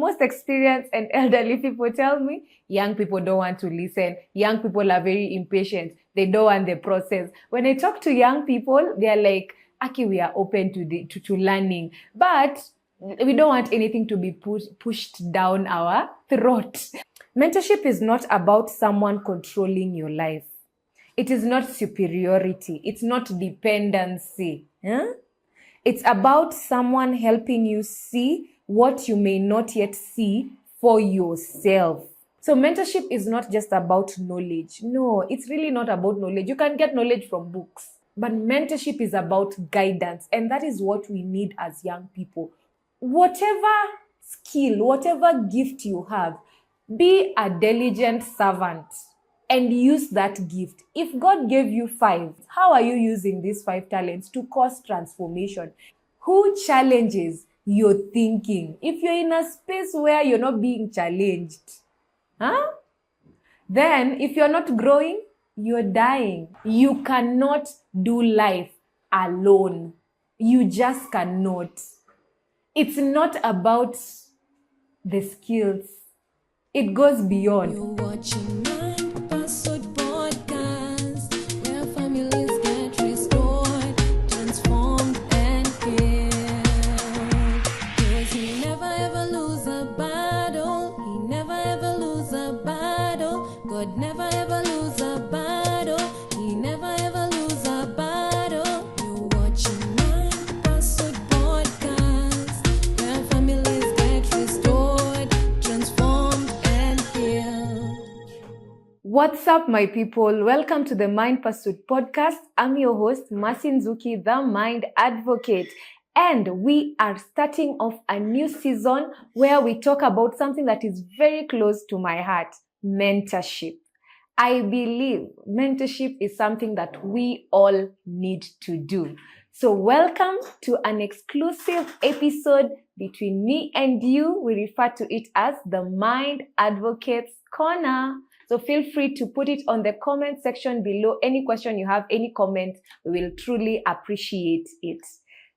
most experienced and elderly people tell me young people don't want to listen. Young people are very impatient. They don't want the process. When I talk to young people, they're like, Aki, we are open to learning, but we don't want anything to be pushed down our throat. Mentorship is not about someone controlling your life. It is not superiority. It's not dependency. It's about someone helping you see what you may not yet see for yourself. So mentorship is not just about knowledge. No, it's really not about knowledge. You can get knowledge from books. But mentorship is about guidance. And that is what we need as young people. Whatever skill, whatever gift you have, be a diligent servant and use that gift. If God gave you 5, how are you using these 5 talents to cause transformation? Who challenges your thinking? If you're in a space where you're not being challenged, then if you're not growing, you're dying. You cannot do life alone. You just cannot. It's not about the skills. It goes beyond. You're watching unpacks podcast, where families get restored, transformed and healed. 'Cause he never ever lose a battle. He never ever lose a battle. God never ever lose a battle. He never ever lose a battle. You're watching unpacks podcast, where families get restored, transformed and healed. What's up, my people? Welcome to the Mind Pursuit podcast. I'm your host, Masin Zuki, the Mind Advocate. And we are starting off a new season where we talk about something that is very close to my heart, mentorship. I believe mentorship is something that we all need to do. So welcome to an exclusive episode between me and you. We refer to it as the Mind Advocates Corner. So feel free to put it on the comment section below. Any question you have, any comment, we will truly appreciate it.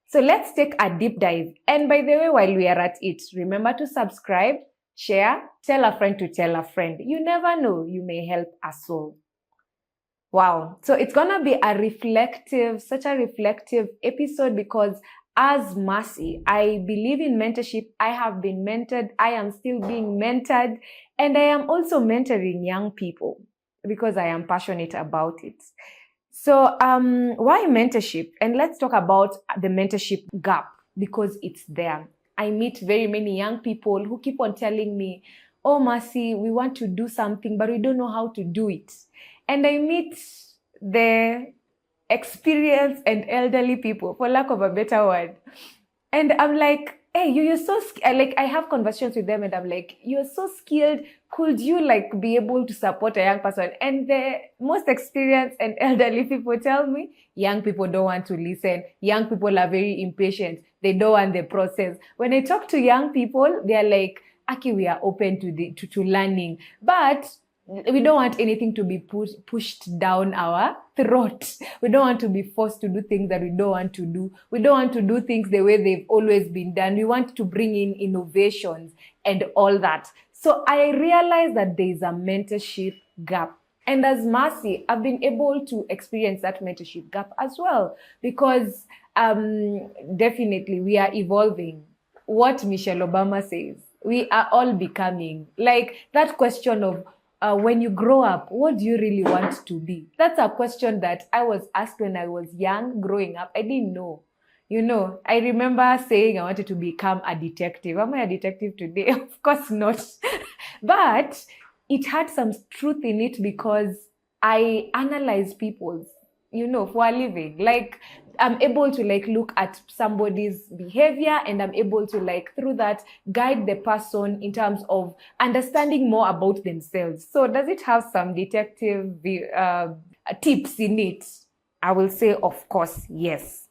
So let's take a deep dive. And by the way, while we are at it, remember to subscribe, share, tell a friend to tell a friend. You never know, you may help a soul. Wow. So it's going to be such a reflective episode because as Mercy, I believe in mentorship. I have been mentored. I am still being mentored. And I am also mentoring young people because I am passionate about it. So why mentorship? And let's talk about the mentorship gap because it's there. I meet very many young people who keep on telling me, oh, Mercy, we want to do something, but we don't know how to do it. And I meet the experienced and elderly people, for lack of a better word. And I'm like, hey, you're so like I have conversations with them and I'm like, you're so skilled. Could you like be able to support a young person? And the most experienced and elderly people tell me, young people don't want to listen. Young people are very impatient. They don't want the process. When I talk to young people, they're like, Aki, we are open to learning, but we don't want anything to be pushed down our throat. We don't want to be forced to do things that we don't want to do. We don't want to do things the way they've always been done. We want to bring in innovations and all that. So I realized that there is a mentorship gap. And as Mercy, I've been able to experience that mentorship gap as well because definitely we are evolving. What Michelle Obama says, we are all becoming. Like that question of, when you grow up, what do you really want to be? That's a question that I was asked when I was young, growing up. I didn't know. You know, I remember saying I wanted to become a detective. Am I a detective today? Of course not. But it had some truth in it because I analyze people, for a living. Like, I'm able to look at somebody's behavior and I'm able to through that guide the person in terms of understanding more about themselves. So does it have some detective tips in it? I will say, of course, yes.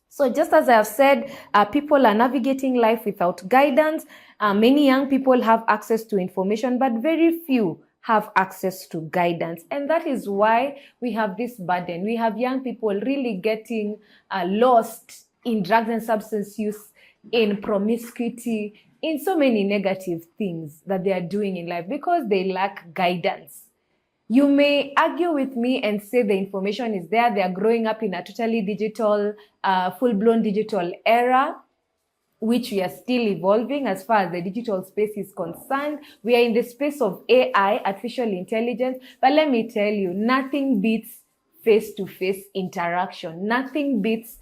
So just as I have said, people are navigating life without guidance. Many young people have access to information, but very few have access to guidance. And that is why we have this burden. We have young people really getting lost in drugs and substance use, in promiscuity, in so many negative things that they are doing in life because they lack guidance. You may argue with me and say the information is there. They are growing up in a totally digital, full-blown digital era, which we are still evolving as far as the digital space is concerned. We are in the space of AI, artificial intelligence. But let me tell you, nothing beats face-to-face interaction. Nothing beats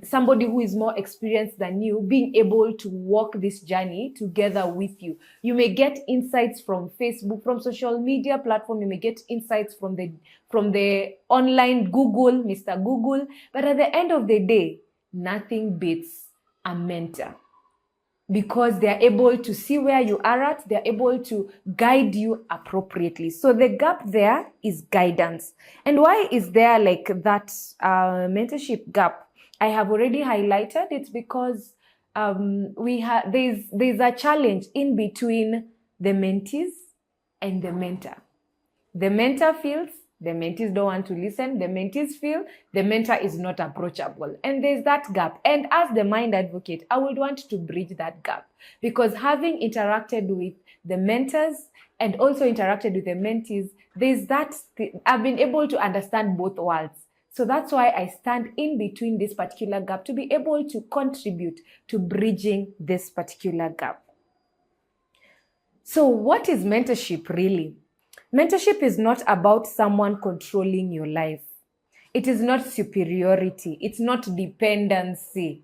somebody who is more experienced than you being able to walk this journey together with you. You may get insights from Facebook, from social media platform. You may get insights from the online Google, Mr. Google. But at the end of the day, nothing beats a mentor, because they're able to see where you are at, they're able to guide you appropriately. So the gap there is guidance. And why is there like that mentorship gap? I have already highlighted it's because there's a challenge in between the mentees and the mentor. The mentor feels the mentees don't want to listen. The mentees feel the mentor is not approachable. And there's that gap. And as the mind advocate, I would want to bridge that gap, because having interacted with the mentors and also interacted with the mentees, I've been able to understand both worlds. So that's why I stand in between this particular gap to be able to contribute to bridging this particular gap. So what is mentorship really? Mentorship is not about someone controlling your life. It is not superiority. It's not dependency.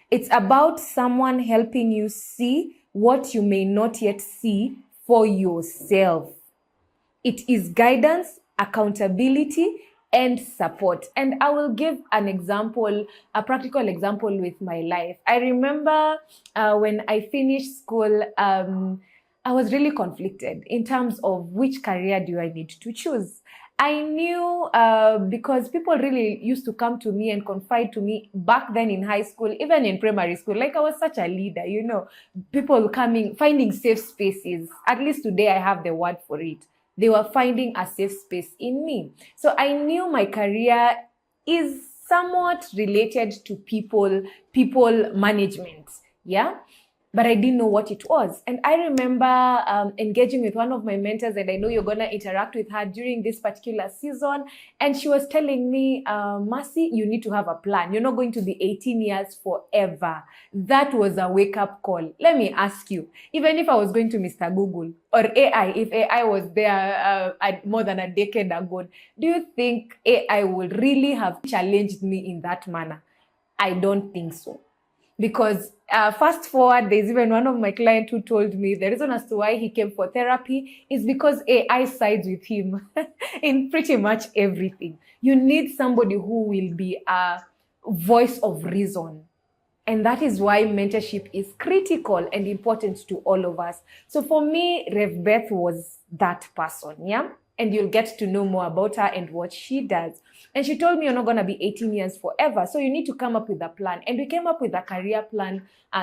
It's about someone helping you see what you may not yet see for yourself. It is guidance, accountability, and support. And I will give an example, a practical example with my life. I remember when I finished school, I was really conflicted in terms of which career do I need to choose. I knew because people really used to come to me and confide to me back then in high school, even in primary school. Like, I was such a leader, people finding safe spaces. At least today I have the word for it. They were finding a safe space in me. So I knew my career is somewhat related to people management. Yeah. But I didn't know what it was. And I remember engaging with one of my mentors, and I know you're going to interact with her during this particular season. And she was telling me, Mercy, you need to have a plan. You're not going to be 18 years forever. That was a wake-up call. Let me ask you, even if I was going to Mr. Google or AI, if AI was there more than a decade ago, do you think AI would really have challenged me in that manner? I don't think so. Because fast forward, there's even one of my clients who told me the reason as to why he came for therapy is because AI sides with him in pretty much everything. You need somebody who will be a voice of reason. And that is why mentorship is critical and important to all of us. So for me, Rev Beth was that person, yeah? And you'll get to know more about her and what she does. And she told me, you're not going to be 18 years forever, so you need to come up with a plan. And we came up with a career plan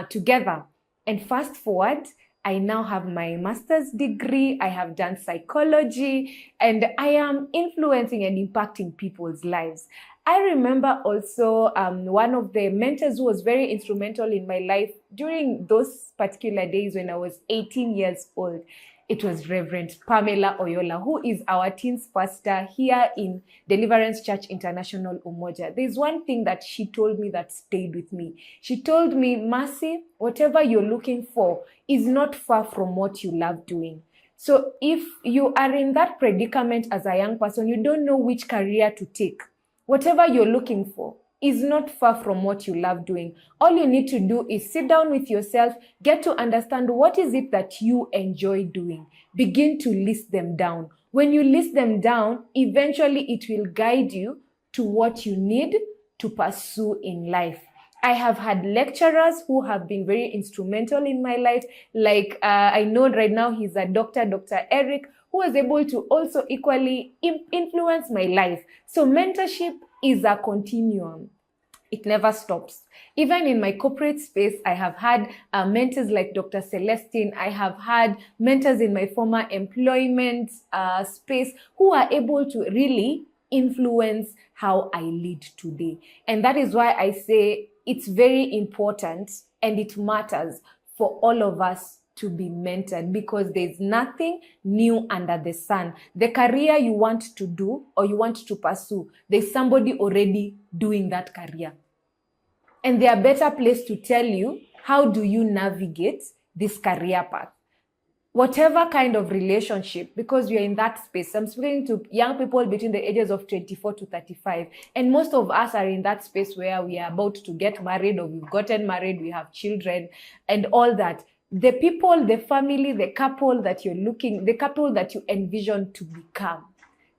together. And fast forward, I now have my master's degree. I have done psychology, and I am influencing and impacting people's lives. I remember also one of the mentors who was very instrumental in my life during those particular days when I was 18 years old. It was Reverend Pamela Oyola, who is our teens pastor here in Deliverance Church International, Umoja. There's one thing that she told me that stayed with me. She told me, Mercy, whatever you're looking for is not far from what you love doing. So if you are in that predicament as a young person, you don't know which career to take, whatever you're looking for is not far from what you love doing. All you need to do is sit down with yourself, get to understand what is it that you enjoy doing. Begin to list them down. When you list them down, eventually it will guide you to what you need to pursue in life. I have had lecturers who have been very instrumental in my life. Like I know right now he's a doctor, Dr. Eric, who was able to also equally influence my life. So mentorship is a continuum. It never stops. Even in my corporate space, I have had mentors like Dr. Celestine. I have had mentors in my former employment space who are able to really influence how I lead today. And that is why I say it's very important and it matters for all of us to be mentored, because there's nothing new under the sun. The career you want to do or you want to pursue, there's somebody already doing that career. And they are better placed to tell you how do you navigate this career path. Whatever kind of relationship, because you're in that space. I'm speaking to young people between the ages of 24 to 35. And most of us are in that space where we are about to get married, or we've gotten married, we have children and all that. The people, the family, the couple that you envision to become,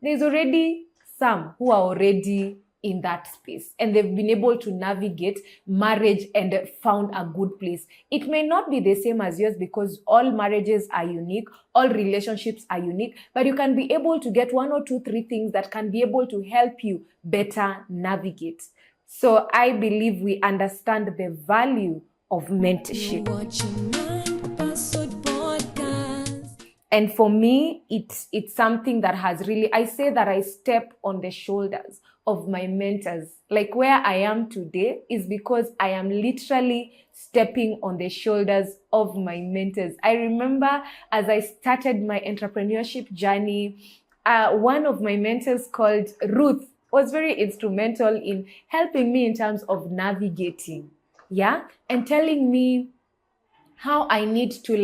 there's already some who are already in that space, and they've been able to navigate marriage and found a good place. It may not be the same as yours, because all marriages are unique, all relationships are unique, but you can be able to get 1 or 2, 3 things that can be able to help you better navigate. So I believe we understand the value of mentorship. You're watching Mind Pursuit Podcast. And for me, it's something that has really, I say that I step on the shoulders of my mentors. Like where I am today is because I am literally stepping on the shoulders of my mentors. I remember as I started my entrepreneurship journey, one of my mentors called Ruth was very instrumental in helping me in terms of navigating, and telling me how I need to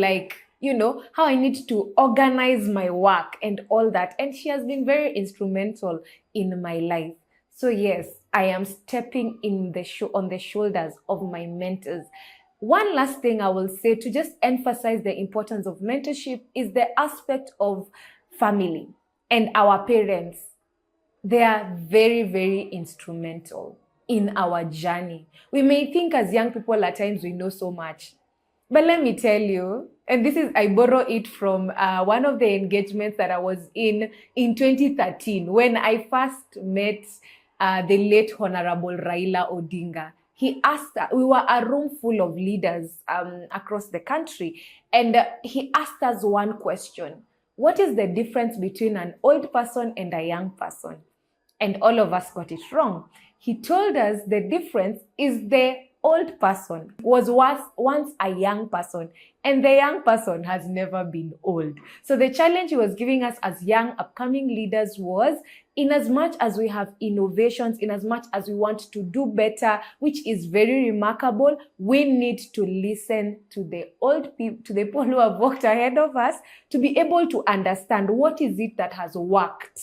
how I need to organize my work and all that. And she has been very instrumental in my life. So yes, I am stepping on the shoulders of my mentors. One last thing I will say to just emphasize the importance of mentorship is the aspect of family and our parents. They are very, very instrumental in our journey. We may think as young people at times we know so much. But let me tell you, and I borrow it from one of the engagements that I was in 2013, when I first met the late Honorable Raila Odinga. He asked, we were a room full of leaders across the country, and he asked us one question: what is the difference between an old person and a young person? And all of us got it wrong. He told us the difference is the old person was once a young person, and the young person has never been old. So the challenge he was giving us as young upcoming leaders was, in as much as we have innovations, in as much as we want to do better, which is very remarkable, we need to listen to the old people, to the people who have walked ahead of us, to be able to understand what is it that has worked,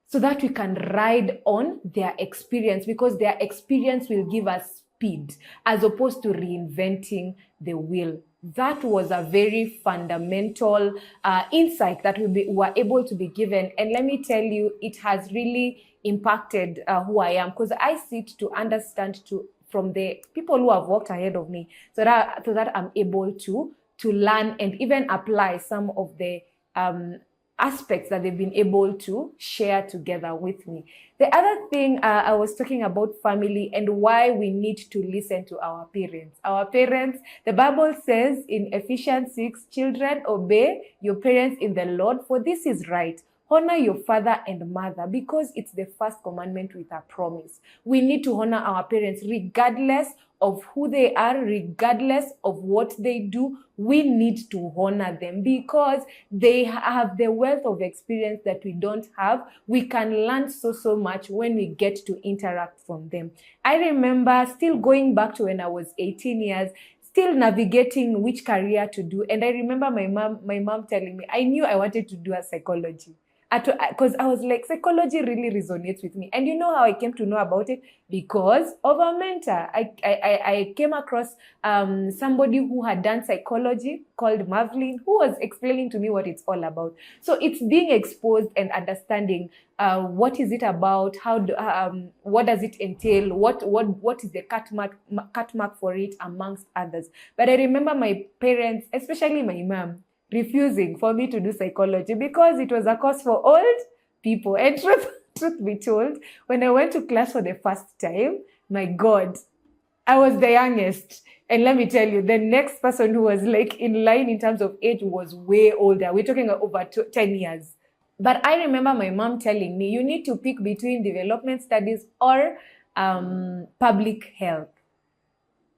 so that we can ride on their experience, because their experience will give us speed as opposed to reinventing the wheel. That was a very fundamental insight that we were able to be given. And let me tell you, it has really impacted who I am, because I sit to understand from the people who have walked ahead of me, so that I'm able to learn and even apply some of the aspects that they've been able to share together with me. The other thing, I was talking about family and why we need to listen to our parents. Our parents, the Bible says in Ephesians 6, children, obey your parents in the Lord, for this is right. Honor your father and mother, because it's the first commandment with a promise. We need to honor our parents regardless of who they are, regardless of what they do. We need to honor them because they have the wealth of experience that we don't have. We can learn so much when we get to interact from them. I remember still going back to when I was 18 years, still navigating which career to do. And I remember my mom telling me, I knew I wanted to do a psychology. Because I was like, psychology really resonates with me. And you know how I came to know about it? Because of a mentor. I came across somebody who had done psychology called Marvlin, who was explaining to me what it's all about. So it's being exposed and understanding what is it about, what does it entail, what is the cut mark for it, amongst others. But I remember my parents, especially my mom, refusing for me to do psychology because it was a course for old people. And truth be told, when I went to class for the first time, my God, I was the youngest. And let me tell you, the next person who was like in line in terms of age was way older. We're talking over 10 years. But I remember my mom telling me, you need to pick between development studies or public health.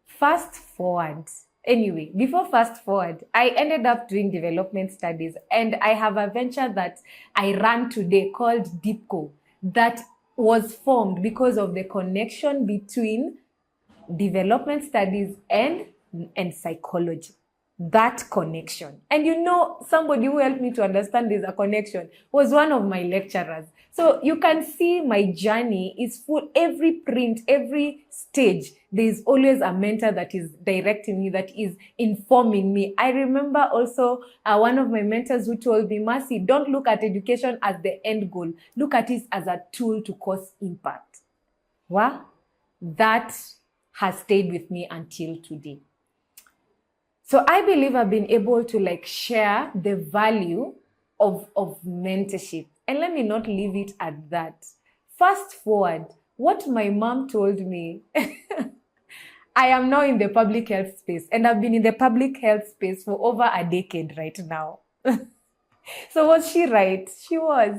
Fast forward, Anyway, before fast forward, I ended up doing development studies, and I have a venture that I run today called Deepco that was formed because of the connection between development studies and psychology. That connection. And somebody who helped me to understand there's a connection was one of my lecturers. So you can see my journey is full. Every print, every stage, there's always a mentor that is directing me, that is informing me. I remember also one of my mentors who told me, Mercy, don't look at education as the end goal. Look at it as a tool to cause impact. Wow, that has stayed with me until today. So I believe I've been able to share the value of mentorship. And let me not leave it at that. Fast forward, what my mom told me, I am now in the public health space, and I've been in the public health space for over a decade right now. So was she right? She was.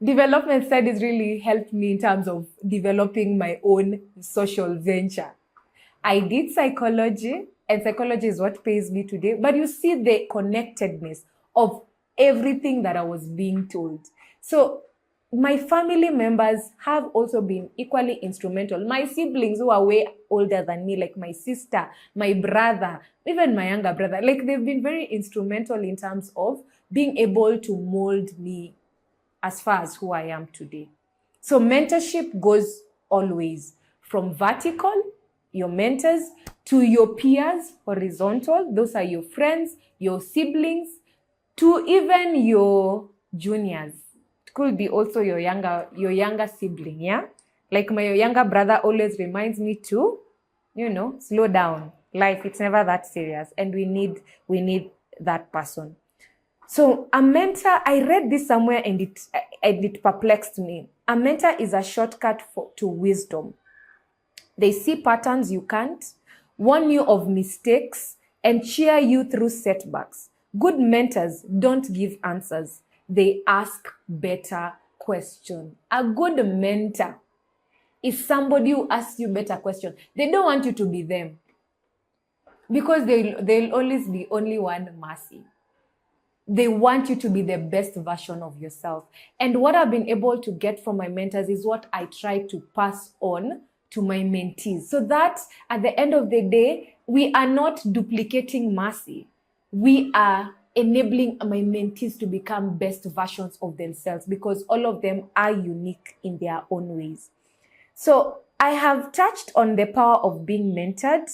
Development studies really helped me in terms of developing my own social venture. I did psychology, and psychology is what pays me today. But you see the connectedness of everything that I was being told. So my family members have also been equally instrumental. My siblings who are way older than me, like my sister, my brother, even my younger brother, they've been very instrumental in terms of being able to mold me as far as who I am today. So mentorship goes always from vertical, your mentors, to your peers, horizontal, those are your friends, your siblings, to even your juniors. It could be also your younger sibling, yeah? Like my younger brother always reminds me to, slow down. Life, it's never that serious, and we need that person. So a mentor, I read this somewhere and it perplexed me. A mentor is a shortcut to wisdom. They see patterns you can't, warn you of mistakes, and cheer you through setbacks. Good mentors don't give answers. They ask better questions. A good mentor is somebody who asks you better questions. They don't want you to be them, because they'll always be only one Mercy. They want you to be the best version of yourself. And what I've been able to get from my mentors is what I try to pass on to my mentees. So that at the end of the day, we are not duplicating Mercy. We are enabling my mentees to become best versions of themselves, because all of them are unique in their own ways. So I have touched on the power of being mentored.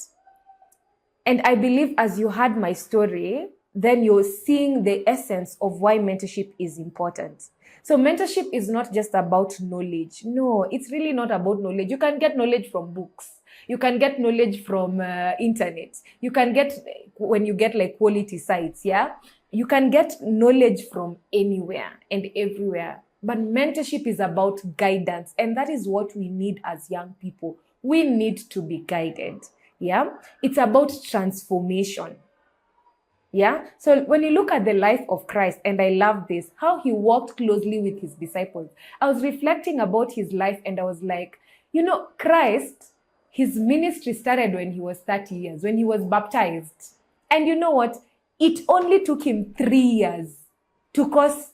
And I believe as you heard my story, then you're seeing the essence of why mentorship is important. So mentorship is not just about knowledge. No, it's really not about knowledge. You can get knowledge from books. You can get knowledge from internet. You can get, when you get quality sites, yeah? You can get knowledge from anywhere and everywhere. But mentorship is about guidance. And that is what we need as young people. We need to be guided, yeah? It's about transformation. Yeah. So when you look at the life of Christ, and I love this, how he walked closely with his disciples. I was reflecting about his life, and I was like, Christ, his ministry started when he was 30 years, when he was baptized. And you know what? It only took him 3 years to cause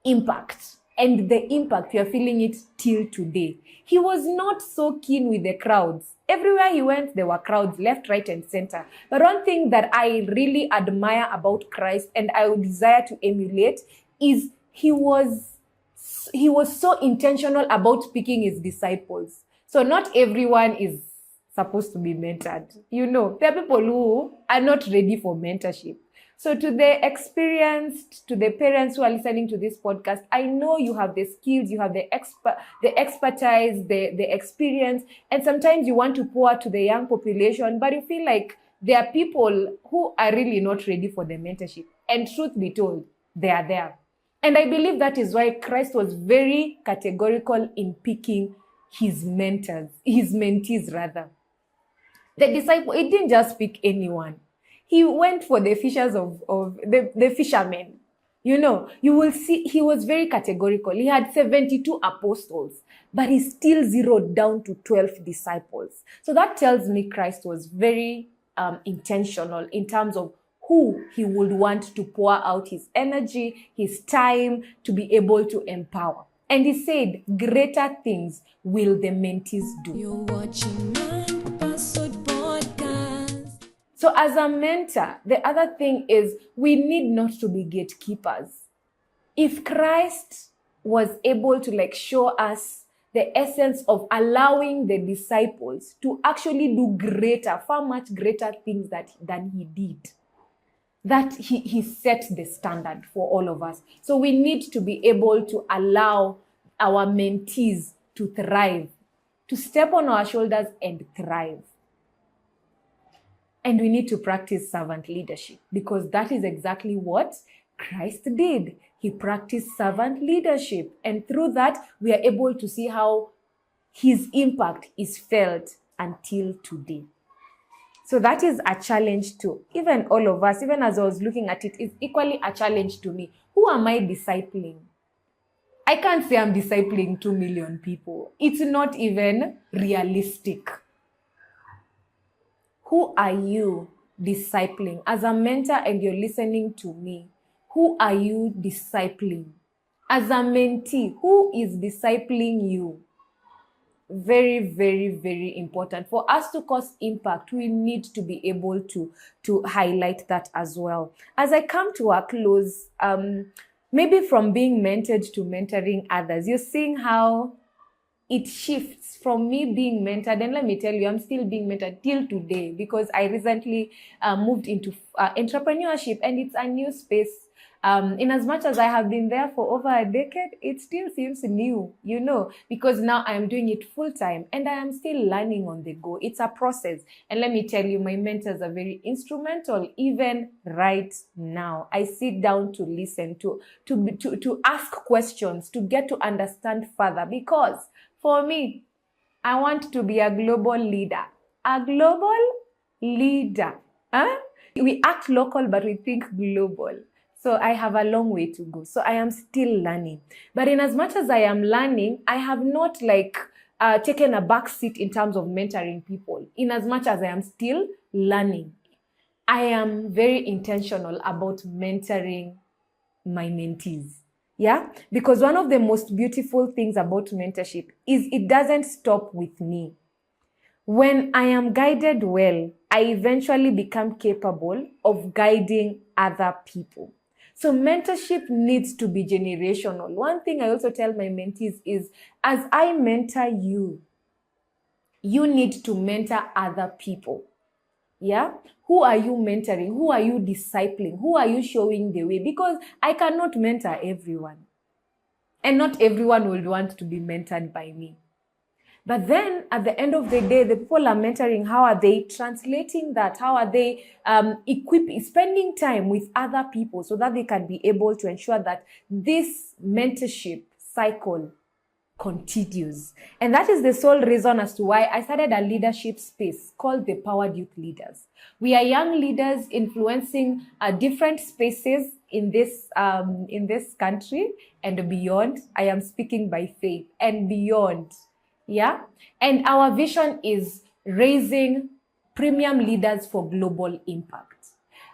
impact. And the impact, you're feeling it till today. He was not so keen with the crowds. Everywhere he went, there were crowds, left, right, and center. But one thing that I really admire about Christ, and I would desire to emulate, is he was so intentional about picking his disciples. So not everyone is supposed to be mentored. There are people who are not ready for mentorship. So to the experienced, to the parents who are listening to this podcast, I know you have the skills, you have the expertise, the experience, and sometimes you want to pour to the young population, but you feel like there are people who are really not ready for the mentorship. And truth be told, they are there. And I believe that is why Christ was very categorical in picking his mentees rather. The disciple, he didn't just pick anyone. He went for the fishers of the fishermen. You will see he was very categorical. He had 72 apostles, but he still zeroed down to 12 disciples. So that tells me Christ was very intentional in terms of who he would want to pour out his energy, his time to be able to empower. And he said, greater things will the mentees do. You're watching Mind Pursuit Podcast. So as a mentor, the other thing is we need not to be gatekeepers. If Christ was able to show us the essence of allowing the disciples to actually do greater, far much greater things than he did, that he set the standard for all of us. So we need to be able to allow our mentees to thrive, to step on our shoulders and thrive. And we need to practice servant leadership, because that is exactly what Christ did. He practiced servant leadership. And through that, we are able to see how his impact is felt until today. So that is a challenge to even all of us. Even as I was looking at it, it's equally a challenge to me. Who am I discipling? I can't say I'm discipling 2 million people. It's not even realistic. Who are you discipling? As a mentor and you're listening to me, who are you discipling? As a mentee, who is discipling you? Very, very, very important. For us to cause impact, we need to be able to highlight that as well. As I come to a close, maybe from being mentored to mentoring others, you're seeing how it shifts from me being mentored. And let me tell you, I'm still being mentored till today, because I recently moved into entrepreneurship, and it's a new space. In as much as I have been there for over a decade, it still seems new, because now I am doing it full time and I am still learning on the go. It's a process. And let me tell you, my mentors are very instrumental, even right now. I sit down to listen, to ask questions, to get to understand further, because for me, I want to be a global leader. A global leader. Huh? We act local, but we think global. So I have a long way to go. So I am still learning. But in as much as I am learning, I have not taken a back seat in terms of mentoring people. In as much as I am still learning, I am very intentional about mentoring my mentees. Yeah? Because one of the most beautiful things about mentorship is it doesn't stop with me. When I am guided well, I eventually become capable of guiding other people. So mentorship needs to be generational. One thing I also tell my mentees is, as I mentor you, you need to mentor other people. Yeah? Who are you mentoring? Who are you discipling? Who are you showing the way? Because I cannot mentor everyone. And not everyone will want to be mentored by me. But then at the end of the day, the people I'm mentoring, how are they translating that? How are they spending time with other people so that they can be able to ensure that this mentorship cycle continues? And that is the sole reason as to why I started a leadership space called the Powered Youth Leaders. We are young leaders influencing different spaces in this country and beyond. I am speaking by faith, and beyond. Yeah. And our vision is raising premium leaders for global impact.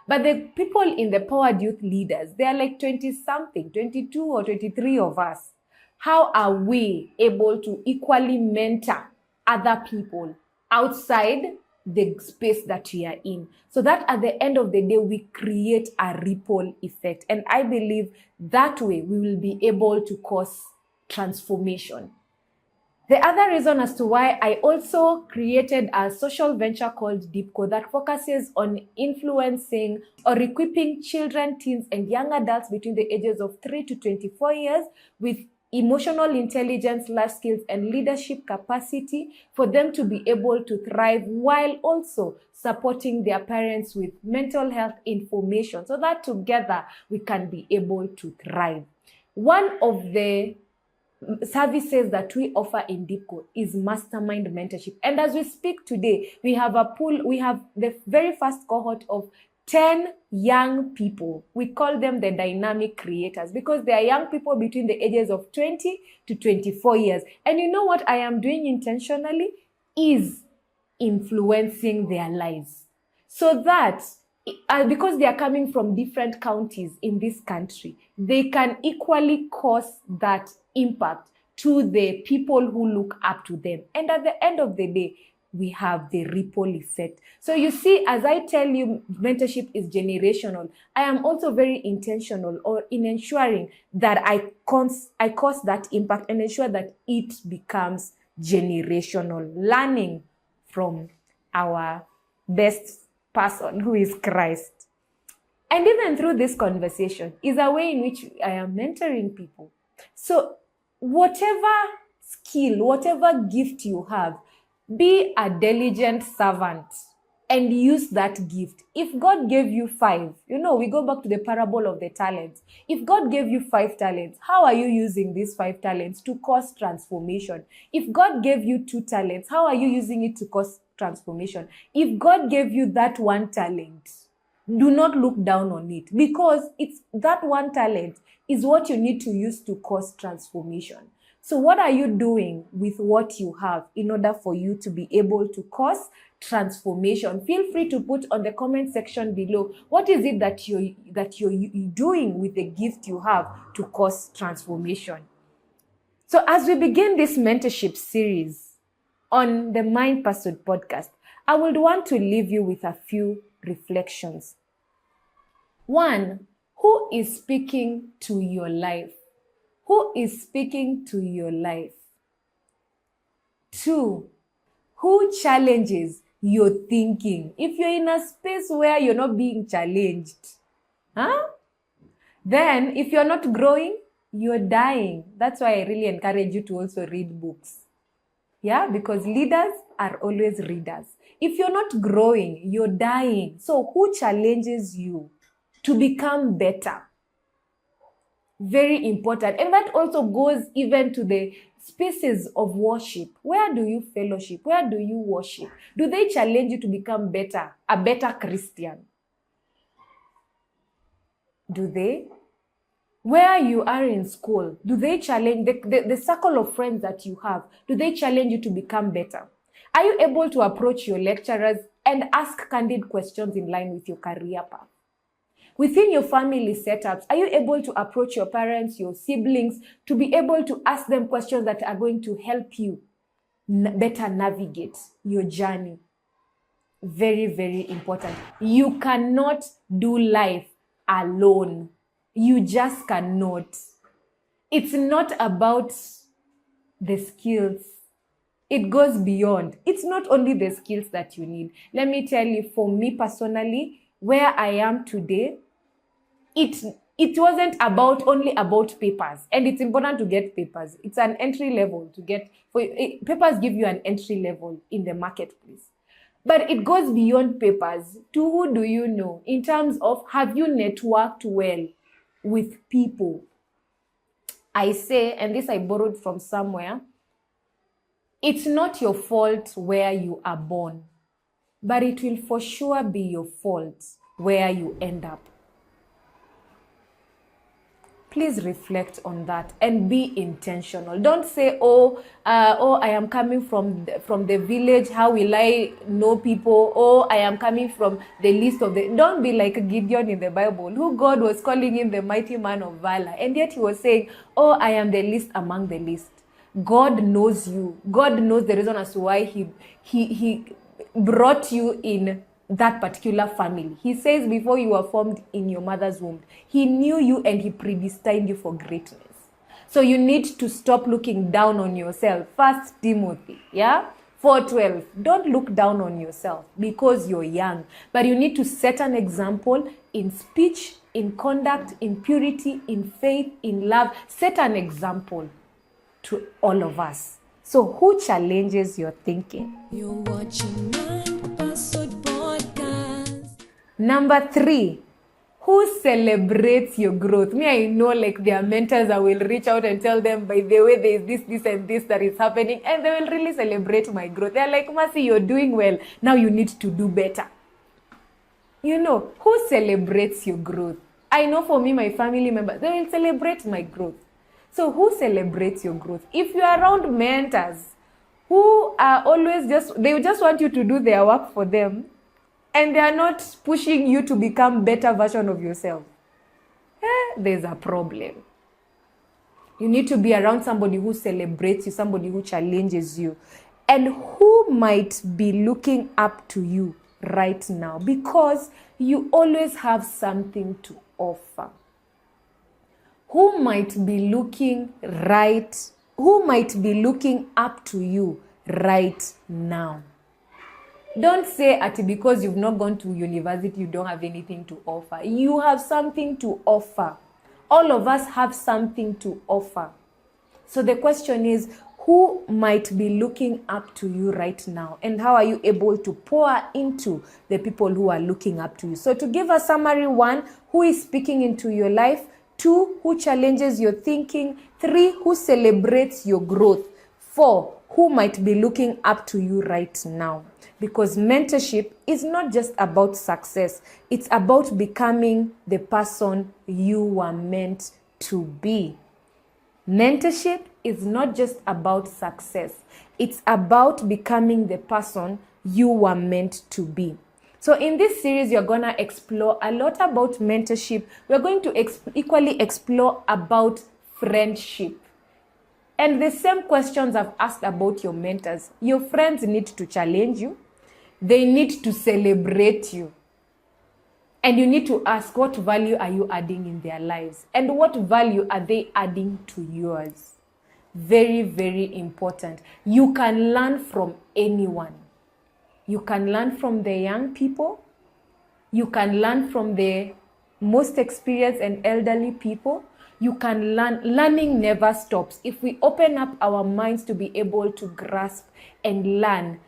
But the people in the Powered Youth Leaders, they are like 20-something, 22 or 23 of us. How are we able to equally mentor other people outside the space that we are in, so that at the end of the day, we create a ripple effect? And I believe that way we will be able to cause transformation. The other reason as to why I also created a social venture called Deepco that focuses on influencing or equipping children, teens, and young adults between the ages of 3 to 24 years with emotional intelligence, life skills, and leadership capacity for them to be able to thrive, while also supporting their parents with mental health information, so that together we can be able to thrive. One of the services that we offer in Deepco is mastermind mentorship. And as we speak today, we have the very first cohort of 10 young people. We call them the dynamic creators, because they are young people between the ages of 20 to 24 years. And you know what I am doing intentionally is influencing their lives. so that because they are coming from different counties in this country, they can equally cause that impact to the people who look up to them. And at the end of the day, we have the ripple effect. So you see, as I tell you, mentorship is generational. I am also very intentional in ensuring that I cause that impact and ensure that it becomes generational, learning from our best person, who is Christ. And even through this conversation is a way in which I am mentoring people. So whatever skill, whatever gift you have, be a diligent servant and use that gift. If God gave you 5, we go back to the parable of the talents. If God gave you 5 talents, how are you using these 5 talents to cause transformation? If God gave you 2 talents, how are you using it to cause transformation? If God gave you that 1 talent, do not look down on it, because it's that 1 talent is what you need to use to cause transformation. So what are you doing with what you have in order for you to be able to cause transformation? Feel free to put on the comment section below, what is it that you're doing with the gift you have to cause transformation? So as we begin this mentorship series on the Mind Pursuit podcast, I would want to leave you with a few reflections. 1, who is speaking to your life? Who is speaking to your life? 2, who challenges your thinking? If you're in a space where you're not being challenged, then if you're not growing, you're dying. That's why I really encourage you to also read books. Yeah, because leaders are always readers. If you're not growing, you're dying. So who challenges you to become better? Very important. And that also goes even to the spaces of worship. Where do you fellowship? Where do you worship? Do they challenge you to become better, a better Christian? Do they? Where you are in school, do they challenge the circle of friends that you have? Do they challenge you to become better? Are you able to approach your lecturers and ask candid questions in line with your career path? Within your family setups, are you able to approach your parents, your siblings, to be able to ask them questions that are going to help you better navigate your journey? Very, very important. You cannot do life alone. You just cannot. It's not about the skills. It goes beyond. It's not only the skills that you need. Let me tell you, for me personally, where I am today, it wasn't only about papers. And it's important to get papers. It's an entry level to get. Papers give you an entry level in the marketplace. But it goes beyond papers. To who do you know? In terms of, have you networked well with people? I say, and this I borrowed from somewhere, it's not your fault where you are born, but it will for sure be your fault where you end up. Please reflect on that and be intentional. Don't say, I am coming from the village. How will I know people? Oh, I am coming from the least of the... Don't be like Gideon in the Bible, who God was calling him the mighty man of valor. And yet he was saying, oh, I am the least among the least. God knows you. God knows the reason as to why he brought you in that particular family. He says before you were formed in your mother's womb, he knew you and he predestined you for greatness. So you need to stop looking down on yourself. 1 Timothy, 4:12. Don't look down on yourself because you're young, but you need to set an example in speech, in conduct, in purity, in faith, in love. Set an example to all of us. So who challenges your thinking? You're watching Mind Pursuit Podcast. Number 3, who celebrates your growth? Me, I know like there are mentors that will reach out and tell them, by the way, there is this and this that is happening, and they will really celebrate my growth. They're like, Mercy, you're doing well. Now you need to do better. Who celebrates your growth? I know for me, my family members, they will celebrate my growth. So who celebrates your growth? If you are around mentors who are always they just want you to do their work for them, and they are not pushing you to become better version of yourself, there's a problem. You need to be around somebody who celebrates you, somebody who challenges you, and who might be looking up to you right now, because you always have something to offer. Who might be looking up to you right now. Don't say at because you've not gone to university, you don't have anything to offer. You have something to offer. All of us have something to offer. So the question is, who might be looking up to you right now? And how are you able to pour into the people who are looking up to you? So to give a summary: 1, who is speaking into your life; 2, who challenges your thinking; 3, who celebrates your growth; 4, who might be looking up to you right now. Because mentorship is not just about success. It's about becoming the person you were meant to be. Mentorship is not just about success. It's about becoming the person you were meant to be. So in this series, you're going to explore a lot about mentorship. We're going to equally explore about friendship. And the same questions I've asked about your mentors. Your friends need to challenge you. They need to celebrate you. And you need to ask, what value are you adding in their lives? And what value are they adding to yours? Very, very important. You can learn from anyone. You can learn from the young people. You can learn from the most experienced and elderly people. You can learn. Learning never stops. If we open up our minds to be able to grasp and learn,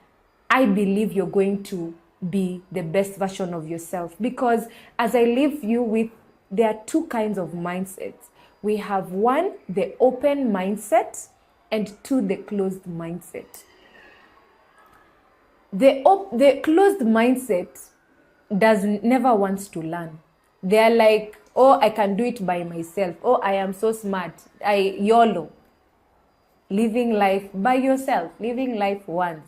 I believe you're going to be the best version of yourself. Because as I leave you with, there are 2 kinds of mindsets. We have 1, the open mindset, and 2, the closed mindset. The closed mindset never wants to learn. They are like, oh, I can do it by myself. Oh, I am so smart. YOLO. Living life by yourself. Living life once.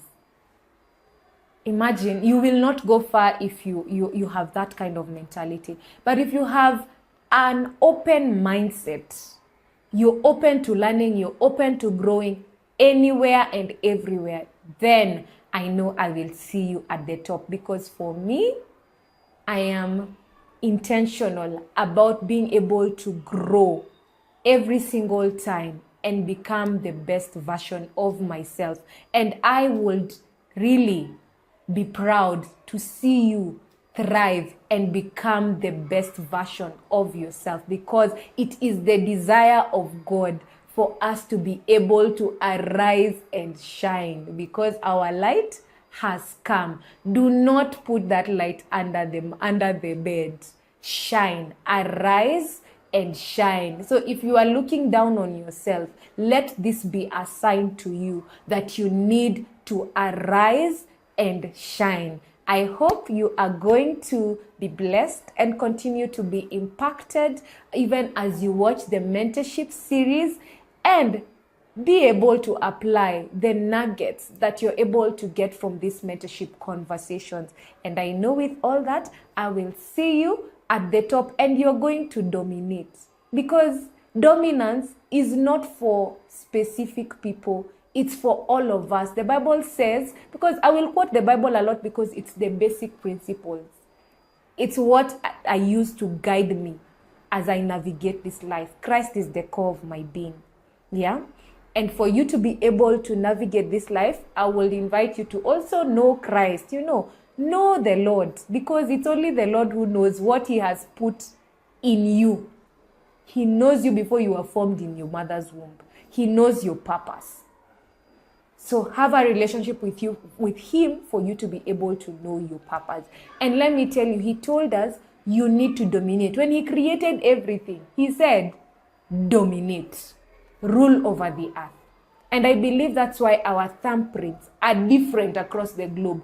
Imagine, you will not go far if you have that kind of mentality. But if you have an open mindset, you're open to learning, you're open to growing anywhere and everywhere, then I know I will see you at the top. Because for me, I am intentional about being able to grow every single time and become the best version of myself. And I would really be proud to see you thrive and become the best version of yourself, because it is the desire of God for us to be able to arise and shine, because our light has come. Do not put that light under the bed. Shine, arise and shine. So if you are looking down on yourself, let this be a sign to you that you need to arise and shine. I hope you are going to be blessed and continue to be impacted even as you watch the mentorship series, and be able to apply the nuggets that you're able to get from these mentorship conversations. And I know with all that, I will see you at the top, and you're going to dominate, because dominance is not for specific people. It's for all of us. The Bible says, because I will quote the Bible a lot because it's the basic principles. It's what I use to guide me as I navigate this life. Christ is the core of my being. Yeah? And for you to be able to navigate this life, I will invite you to also know Christ. Know the Lord, because it's only the Lord who knows what He has put in you. He knows you before you were formed in your mother's womb. He knows your purpose. So have a relationship with Him for you to be able to know your purpose. And let me tell you, He told us you need to dominate. When He created everything, He said, dominate, rule over the earth. And I believe that's why our thumbprints are different across the globe.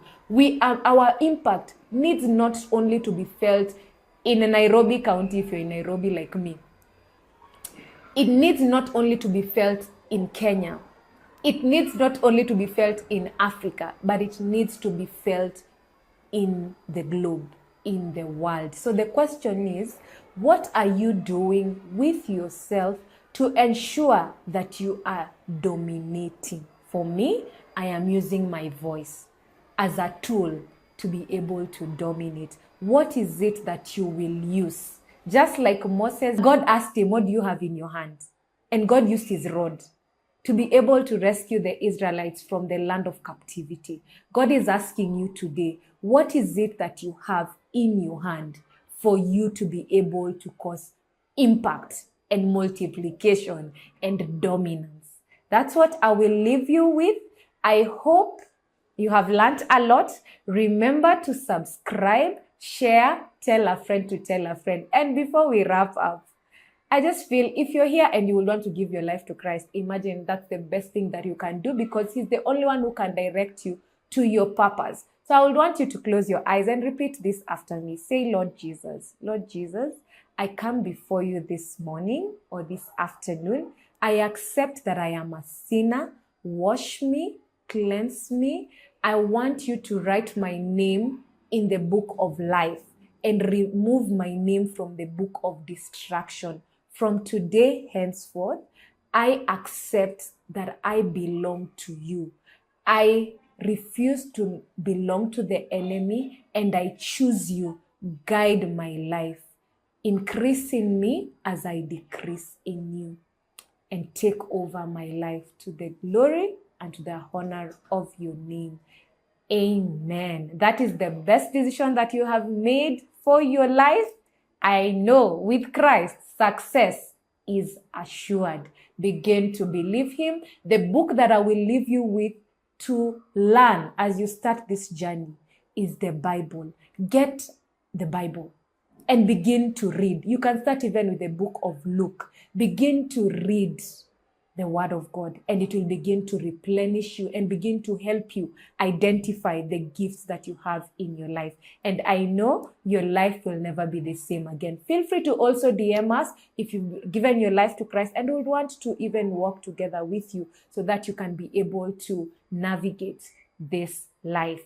Our impact needs not only to be felt in a Nairobi County, if you're in Nairobi like me. It needs not only to be felt in Kenya. It needs not only to be felt in Africa, but it needs to be felt in the globe, in the world. So the question is, what are you doing with yourself to ensure that you are dominating? For me, I am using my voice as a tool to be able to dominate. What is it that you will use? Just like Moses, God asked him, what do you have in your hand? And God used his rod to be able to rescue the Israelites from the land of captivity. God is asking you today, what is it that you have in your hand for you to be able to cause impact and multiplication and dominance? That's what I will leave you with. I hope you have learned a lot. Remember to subscribe, share, tell a friend to tell a friend. And before we wrap up, I just feel if you're here and you will want to give your life to Christ, imagine that's the best thing that you can do, because he's the only one who can direct you to your purpose. So I would want you to close your eyes and repeat this after me. Say, Lord Jesus, I come before you this morning or this afternoon. I accept that I am a sinner. Wash me, cleanse me. I want you to write my name in the book of life and remove my name from the book of destruction. From today henceforth, I accept that I belong to you. I refuse to belong to the enemy, and I choose you. Guide my life. Increase in me as I decrease in you. And take over my life to the glory and to the honor of your name. Amen. That is the best decision that you have made for your life. I know with Christ, success is assured. Begin to believe him. The book that I will leave you with to learn as you start this journey is the Bible. Get the Bible and begin to read. You can start even with the book of Luke. Begin to read the word of God, and it will begin to replenish you and begin to help you identify the gifts that you have in your life. And I know your life will never be the same again. Feel free to also DM us if you've given your life to Christ, and we would want to even walk together with you so that you can be able to navigate this life.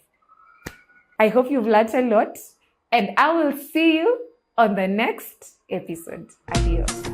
I hope you've learned a lot, and I will see you on the next episode. Adios.